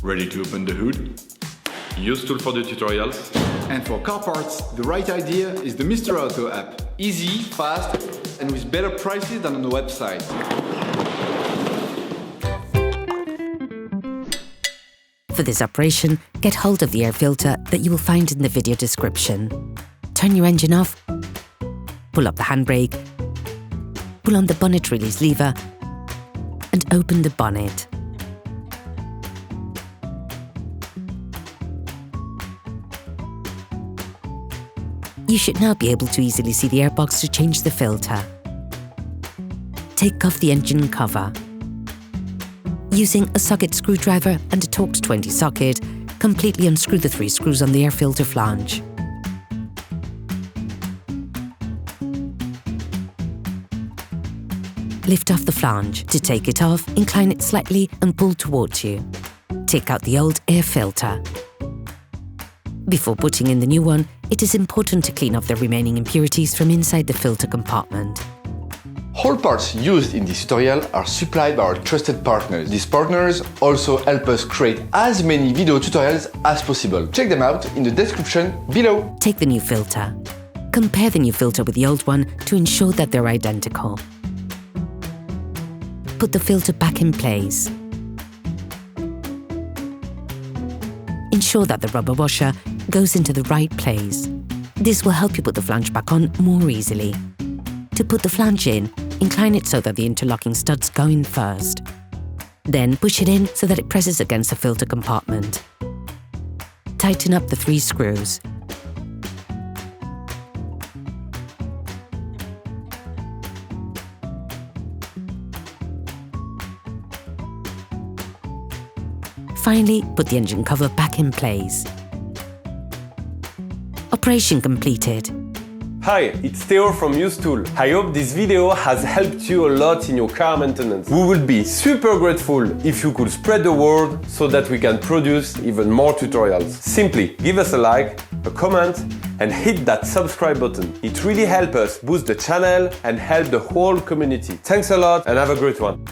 Ready to open the hood? UseTool for the tutorials. And for car parts, the right idea is the Mr. Auto app. Easy, fast, and with better prices than on the website. For this operation, get hold of the air filter that you will find in the video description. Turn your engine off, pull up the handbrake, pull on the bonnet release lever, and open the bonnet. You should now be able to easily see the airbox to change the filter. Take off the engine cover. Using a socket screwdriver and a Torx T20 socket, completely unscrew the 3 screws on the air filter flange. Lift off the flange. To take it off, incline it slightly and pull towards you. Take out the old air filter. Before putting in the new one, it is important to clean off the remaining impurities from inside the filter compartment. All parts used in this tutorial are supplied by our trusted partners. These partners also help us create as many video tutorials as possible. Check them out in the description below. Take the new filter. Compare the new filter with the old one to ensure that they're identical. Put the filter back in place. Ensure that the rubber washer goes into the right place. This will help you put the flange back on more easily. To put the flange in, incline it so that the interlocking studs go in first. Then push it in so that it presses against the filter compartment. Tighten up the 3 screws. Finally, put the engine cover back in place. Operation completed. Hi, it's Theo from UseTool. I hope this video has helped you a lot in your car maintenance. We would be super grateful if you could spread the word so that we can produce even more tutorials. Simply give us a like, a comment, and hit that subscribe button. It really helps us boost the channel and help the whole community. Thanks a lot and have a great one.